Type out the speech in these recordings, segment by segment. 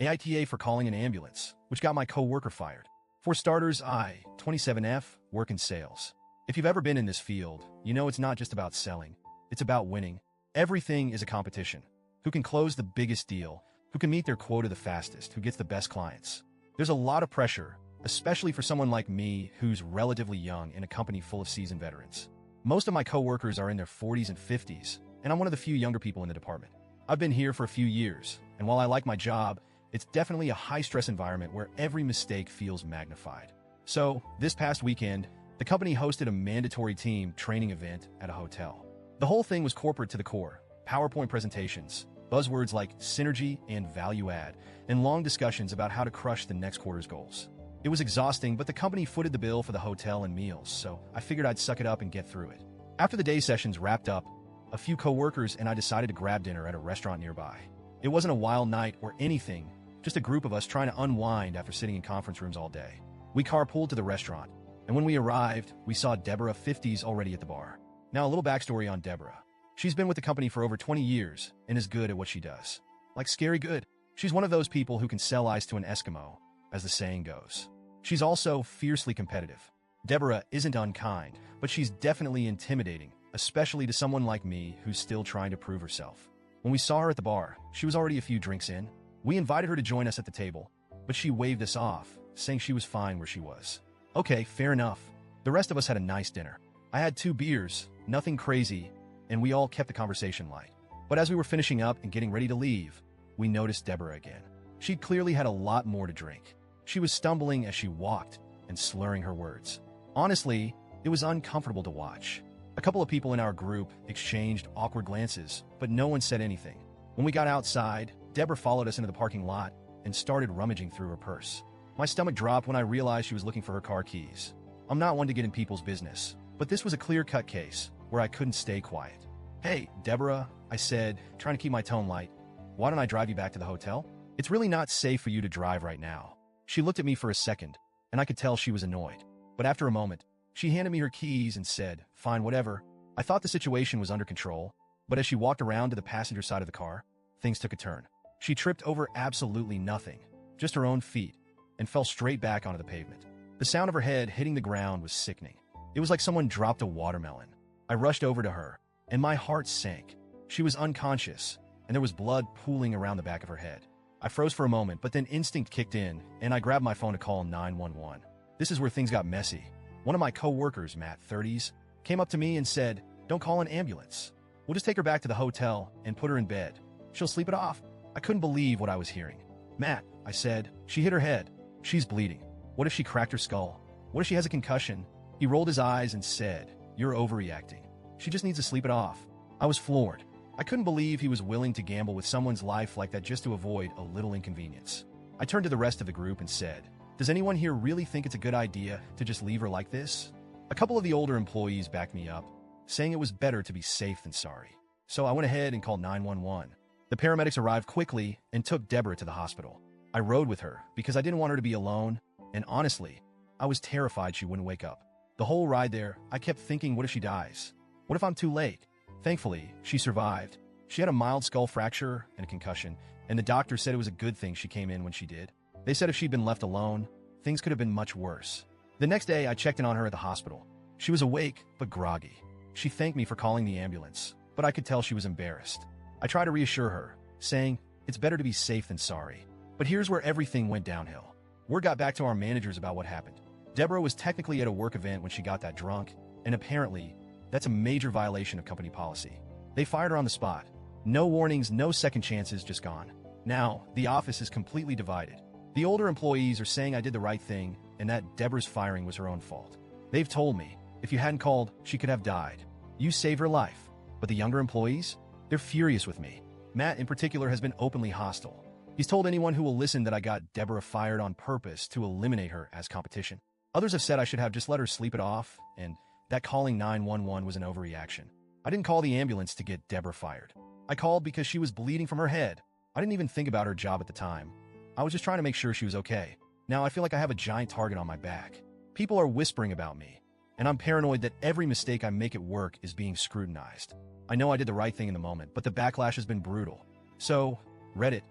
AITA for calling an ambulance, which got my coworker fired. For starters, I, 27F, work in sales. If you've ever been in this field, you know it's not just about selling. It's about winning. Everything is a competition. Who can close the biggest deal? Who can meet their quota the fastest? Who gets the best clients? There's a lot of pressure, especially for someone like me who's relatively young in a company full of seasoned veterans. Most of my coworkers are in their 40s and 50s, and I'm one of the few younger people in the department. I've been here for a few years, and while I like my job, it's definitely a high-stress environment where every mistake feels magnified. So, this past weekend, the company hosted a mandatory team training event at a hotel. The whole thing was corporate to the core, PowerPoint presentations, buzzwords like synergy and value add, and long discussions about how to crush the next quarter's goals. It was exhausting, but the company footed the bill for the hotel and meals, so I figured I'd suck it up and get through it. After the day sessions wrapped up, a few coworkers and I decided to grab dinner at a restaurant nearby. It wasn't a wild night or anything, just a group of us trying to unwind after sitting in conference rooms all day. We carpooled to the restaurant, and when we arrived, we saw Deborah, 50s, already at the bar. Now, a little backstory on Deborah. She's been with the company for over 20 years and is good at what she does. Like scary good. She's one of those people who can sell ice to an Eskimo, as the saying goes. She's also fiercely competitive. Deborah isn't unkind, but she's definitely intimidating, especially to someone like me who's still trying to prove herself. When we saw her at the bar, she was already a few drinks in. We invited her to join us at the table, but she waved us off, saying she was fine where she was. Okay, fair enough. The rest of us had a nice dinner. I had 2 beers, nothing crazy, and we all kept the conversation light. But as we were finishing up and getting ready to leave, we noticed Deborah again. She'd clearly had a lot more to drink. She was stumbling as she walked and slurring her words. Honestly, it was uncomfortable to watch. A couple of people in our group exchanged awkward glances, but no one said anything. When we got outside, Deborah followed us into the parking lot and started rummaging through her purse. My stomach dropped when I realized she was looking for her car keys. I'm not one to get in people's business, but this was a clear-cut case where I couldn't stay quiet. Hey, Deborah, I said, trying to keep my tone light. Why don't I drive you back to the hotel? It's really not safe for you to drive right now. She looked at me for a second, and I could tell she was annoyed. But after a moment, she handed me her keys and said, fine, whatever. I thought the situation was under control, but as she walked around to the passenger side of the car, things took a turn. She tripped over absolutely nothing, just her own feet, and fell straight back onto the pavement. The sound of her head hitting the ground was sickening. It was like someone dropped a watermelon. I rushed over to her, and my heart sank. She was unconscious, and there was blood pooling around the back of her head. I froze for a moment, but then instinct kicked in, and I grabbed my phone to call 911. This is where things got messy. One of my coworkers, Matt, 30s, came up to me and said, "Don't call an ambulance. We'll just take her back to the hotel and put her in bed. She'll sleep it off." I couldn't believe what I was hearing. "Matt," I said, "she hit her head. She's bleeding. What if she cracked her skull? What if she has a concussion?" He rolled his eyes and said, "You're overreacting. She just needs to sleep it off." I was floored. I couldn't believe he was willing to gamble with someone's life like that just to avoid a little inconvenience. I turned to the rest of the group and said, "Does anyone here really think it's a good idea to just leave her like this?" A couple of the older employees backed me up, saying it was better to be safe than sorry. So I went ahead and called 911. The paramedics arrived quickly and took Deborah to the hospital. I rode with her because I didn't want her to be alone, and honestly, I was terrified she wouldn't wake up. The whole ride there, I kept thinking, what if she dies? What if I'm too late? Thankfully, she survived. She had a mild skull fracture and a concussion, and the doctor said it was a good thing she came in when she did. They said if she'd been left alone, things could have been much worse. The next day, I checked in on her at the hospital. She was awake, but groggy. She thanked me for calling the ambulance, but I could tell she was embarrassed. I tried to reassure her, saying, it's better to be safe than sorry. But here's where everything went downhill. Word got back to our managers about what happened. Deborah was technically at a work event when she got that drunk, and apparently, that's a major violation of company policy. They fired her on the spot. No warnings, no second chances, just gone. Now, the office is completely divided. The older employees are saying I did the right thing and that Deborah's firing was her own fault. They've told me, if you hadn't called, she could have died. You saved her life. But the younger employees? They're furious with me. Matt, in particular, has been openly hostile. He's told anyone who will listen that I got Deborah fired on purpose to eliminate her as competition. Others have said I should have just let her sleep it off, and that calling 911 was an overreaction. I didn't call the ambulance to get Deborah fired. I called because she was bleeding from her head. I didn't even think about her job at the time. I was just trying to make sure she was okay. Now I feel like I have a giant target on my back. People are whispering about me, and I'm paranoid that every mistake I make at work is being scrutinized. I know I did the right thing in the moment, but the backlash has been brutal. So, Reddit,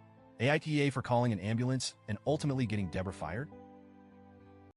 AITA for calling an ambulance and ultimately getting Deborah fired?